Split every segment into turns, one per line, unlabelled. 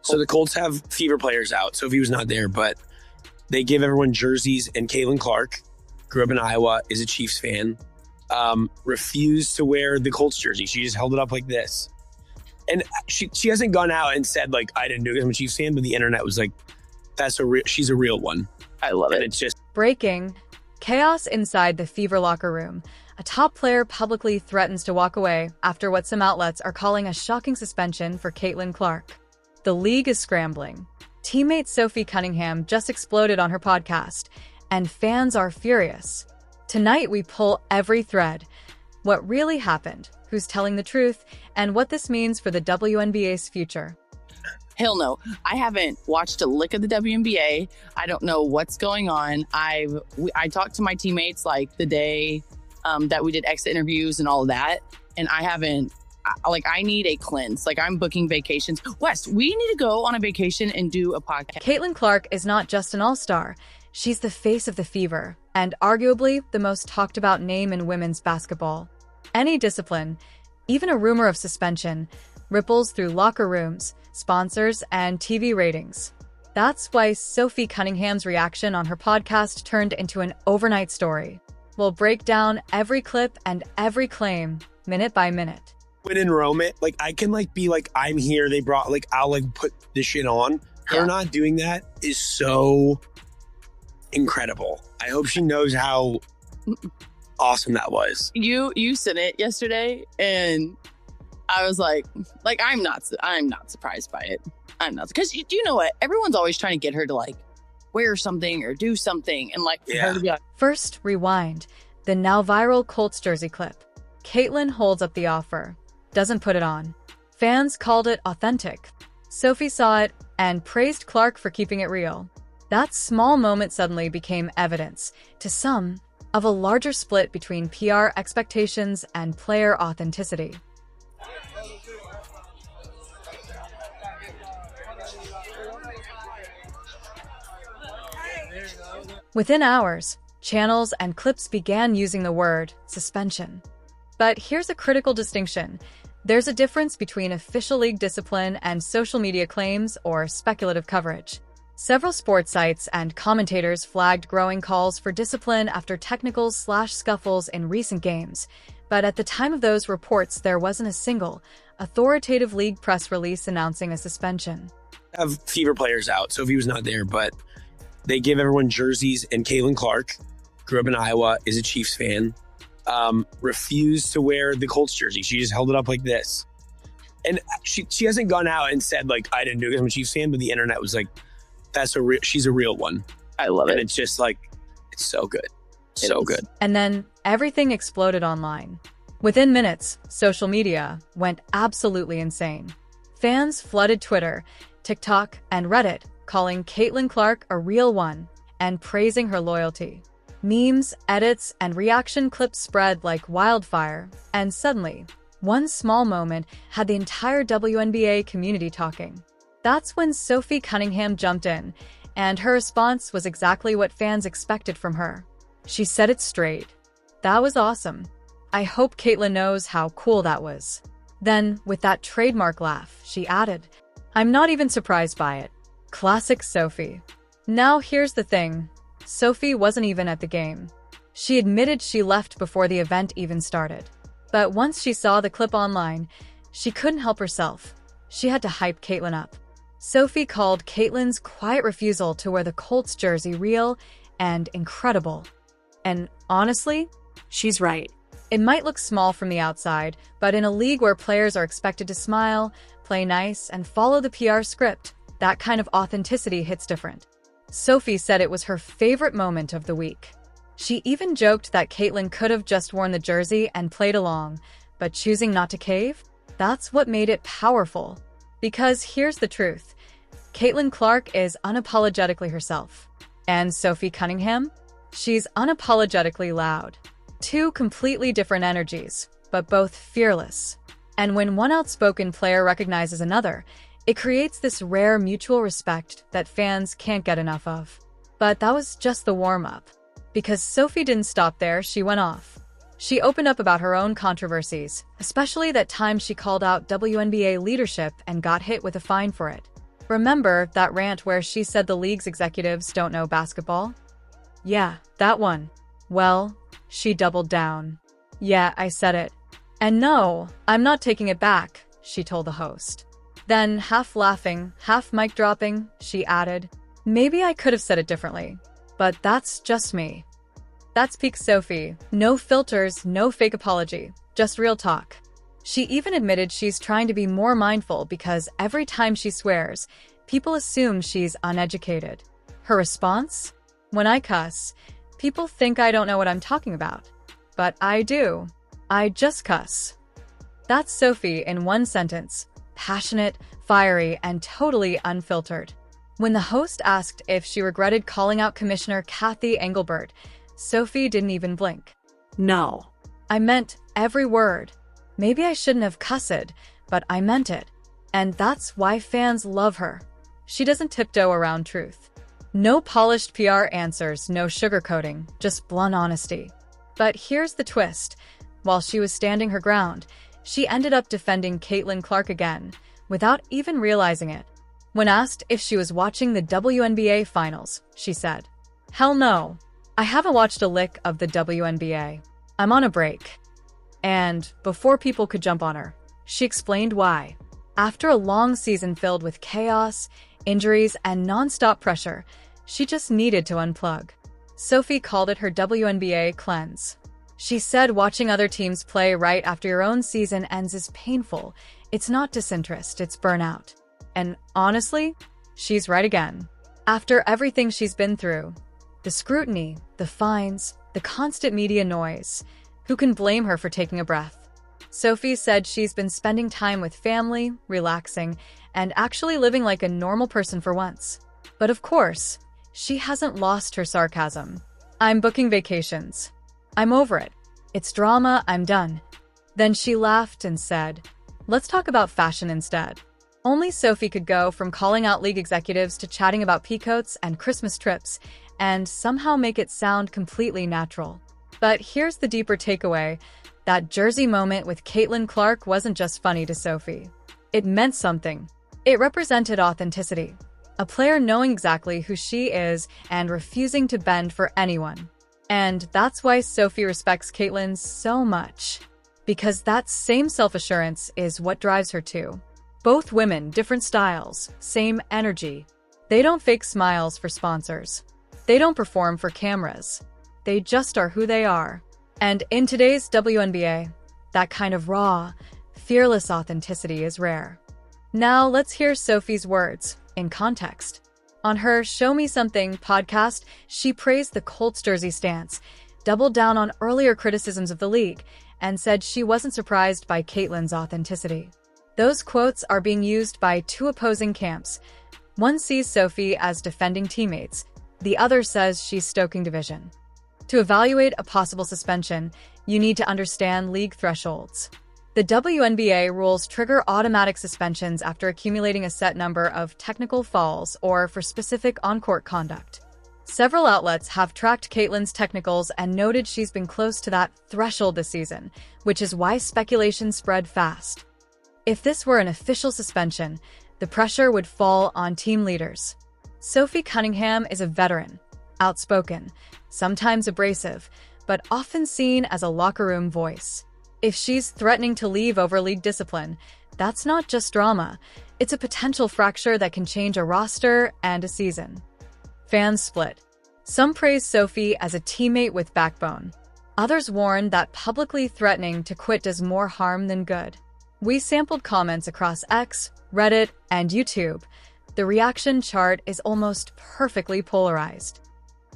So the Colts have Fever players out. Sophie was not there, but they give everyone jerseys. And Caitlin Clark, grew up in Iowa, is a Chiefs fan, refused to wear the Colts jersey. She just held it up like this. And she hasn't gone out and said, like, I didn't do it because I'm a Chiefs fan, but the internet was like, she's a real one.
I love it.
And it's just
breaking. Chaos inside the Fever locker room. A top player publicly threatens to walk away after what some outlets are calling a shocking suspension for Caitlin Clark. The league is scrambling. Teammate Sophie Cunningham just exploded on her podcast, and fans are furious. Tonight we pull every thread. What really happened, who's telling the truth, and what this means for the WNBA's future.
Hell no. I haven't watched a lick of the WNBA. I don't know what's going on. I talked to my teammates like the day that we did exit interviews and all of that. And I need a cleanse. Like, I'm booking vacations. Wes, we need to go on a vacation and do a podcast.
Caitlin Clark is not just an all-star. She's the face of the Fever, and arguably the most talked about name in women's basketball. Any discipline, even a rumor of suspension, ripples through locker rooms, sponsors, and TV ratings. That's why Sophie Cunningham's reaction on her podcast turned into an overnight story. We'll break down every clip and every claim, minute by minute.
When in Rome, like, I can be like, I'm here. They brought, like, I'll like put this shit on. Her not doing that is so incredible. I hope she knows how awesome that was.
You sent it yesterday, and I was like I'm not surprised by it. I'm not, because you know what? Everyone's always trying to get her to like wear something or do something, and her to be like.
First, rewind. The now viral Colts jersey clip. Caitlin holds up the offer, doesn't put it on. Fans called it authentic. Sophie saw it and praised Clark for keeping it real. That small moment suddenly became evidence, to some, of a larger split between PR expectations and player authenticity. Within hours, channels and clips began using the word suspension. But here's a critical distinction. There's a difference between official league discipline and social media claims or speculative coverage. Several sports sites and commentators flagged growing calls for discipline after technicals/scuffles in recent games. But at the time of those reports, there wasn't a single authoritative league press release announcing a suspension.
Have Fever players out. Sophie was not there, but they give everyone jerseys. And Caitlin Clark, grew up in Iowa, is a Chiefs fan, refused to wear the Colts jersey. She just held it up like this. And she hasn't gone out and said, like, I didn't do it because I'm a Chiefs fan, but the internet was like, she's a real one.
I love it.
And it's just like, it's so good. So good.
And then everything exploded online. Within minutes, social media went absolutely insane. Fans flooded Twitter, TikTok, and Reddit, calling Caitlin Clark a real one and praising her loyalty. Memes, edits, and reaction clips spread like wildfire, and suddenly, one small moment had the entire WNBA community talking. That's when Sophie Cunningham jumped in, and her response was exactly what fans expected from her. She said it straight. That was awesome. I hope Caitlin knows how cool that was. Then, with that trademark laugh, she added, I'm not even surprised by it. Classic Sophie. Now here's the thing. Sophie wasn't even at the game. She admitted she left before the event even started. But once she saw the clip online, she couldn't help herself. She had to hype Caitlin up. Sophie called Caitlin's quiet refusal to wear the Colts jersey real and incredible. And honestly, she's right. It might look small from the outside, but in a league where players are expected to smile, play nice, and follow the PR script, that kind of authenticity hits different. Sophie said it was her favorite moment of the week. She even joked that Caitlin could have just worn the jersey and played along, but choosing not to cave? That's what made it powerful. Because here's the truth. Caitlin Clark is unapologetically herself. And Sophie Cunningham? She's unapologetically loud. Two completely different energies, but both fearless. And when one outspoken player recognizes another, it creates this rare mutual respect that fans can't get enough of. But that was just the warm-up. Because Sophie didn't stop there, she went off. She opened up about her own controversies, especially that time she called out WNBA leadership and got hit with a fine for it. Remember that rant where she said the league's executives don't know basketball? Yeah, that one. Well, she doubled down. Yeah, I said it. And no, I'm not taking it back, she told the host. Then, half laughing, half mic dropping, she added, maybe I could have said it differently, but that's just me. That's peak Sophie. No filters, no fake apology, just real talk. She even admitted she's trying to be more mindful because every time she swears, people assume she's uneducated. Her response? When I cuss, people think I don't know what I'm talking about. But I do. I just cuss. That's Sophie in one sentence. Passionate, fiery, and totally unfiltered. When the host asked if she regretted calling out Commissioner Kathy Engelbert, Sophie didn't even blink. No. I meant every word. Maybe I shouldn't have cussed, but I meant it. And that's why fans love her. She doesn't tiptoe around truth. No polished PR answers, no sugarcoating, just blunt honesty. But here's the twist. While she was standing her ground, she ended up defending Caitlin Clark again, without even realizing it. When asked if she was watching the WNBA finals, she said, "Hell no. I haven't watched a lick of the WNBA. I'm on a break." And before people could jump on her, she explained why. After a long season filled with chaos, injuries, and non-stop pressure, she just needed to unplug. Sophie called it her WNBA cleanse. She said watching other teams play right after your own season ends is painful. It's not disinterest, it's burnout. And honestly, she's right again. After everything she's been through, the scrutiny, the fines, the constant media noise, who can blame her for taking a breath? Sophie said she's been spending time with family, relaxing, and actually living like a normal person for once. But of course, she hasn't lost her sarcasm. I'm booking vacations. I'm over it. It's drama, I'm done. Then she laughed and said, let's talk about fashion instead. Only Sophie could go from calling out league executives to chatting about peacoats and Christmas trips, and somehow make it sound completely natural. But here's the deeper takeaway. That jersey moment with Caitlin Clark wasn't just funny to Sophie. It meant something. It represented authenticity. A player knowing exactly who she is and refusing to bend for anyone. And that's why Sophie respects Caitlin so much. Because that same self-assurance is what drives her too. Both women, different styles, same energy. They don't fake smiles for sponsors. They don't perform for cameras. They just are who they are. And in today's WNBA, that kind of raw, fearless authenticity is rare. Now let's hear Sophie's words in context. On her Show Me Something podcast, she praised the Colts jersey stance, doubled down on earlier criticisms of the league, and said she wasn't surprised by Caitlin's authenticity. Those quotes are being used by two opposing camps. One sees Sophie as defending teammates, the other says she's stoking division. To evaluate a possible suspension, you need to understand league thresholds. The WNBA rules trigger automatic suspensions after accumulating a set number of technical fouls or for specific on-court conduct. Several outlets have tracked Caitlin's technicals and noted she's been close to that threshold this season, which is why speculation spread fast. If this were an official suspension, the pressure would fall on team leaders. Sophie Cunningham is a veteran, outspoken, sometimes abrasive, but often seen as a locker room voice. If she's threatening to leave over league discipline, that's not just drama. It's a potential fracture that can change a roster and a season. Fans split. Some praise Sophie as a teammate with backbone. Others warn that publicly threatening to quit does more harm than good. We sampled comments across X, Reddit, and YouTube. The reaction chart is almost perfectly polarized.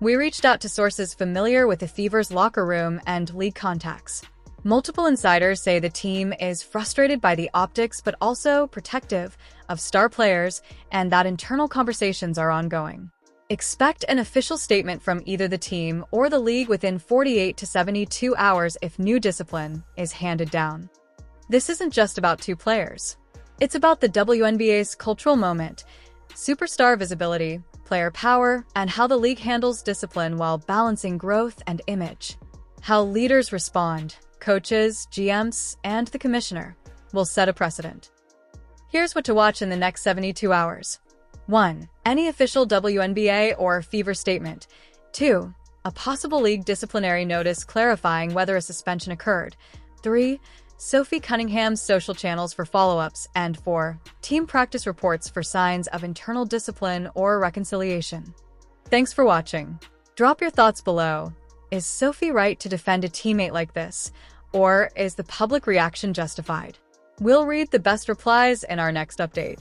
We reached out to sources familiar with the Fever's locker room and league contacts. Multiple insiders say the team is frustrated by the optics but also protective of star players and that internal conversations are ongoing. Expect an official statement from either the team or the league within 48 to 72 hours if new discipline is handed down. This isn't just about two players. It's about the WNBA's cultural moment, superstar visibility, player power, and how the league handles discipline while balancing growth and image. How leaders respond, coaches, GMs, and the commissioner will set a precedent. Here's what to watch in the next 72 hours. 1. Any official WNBA or Fever statement. 2. A possible league disciplinary notice clarifying whether a suspension occurred. 3. Sophie Cunningham's social channels for follow-ups. And 4. Team practice reports for signs of internal discipline or reconciliation. Thanks for watching. Drop your thoughts below. Is Sophie right to defend a teammate like this? Or is the public reaction justified? We'll read the best replies in our next update.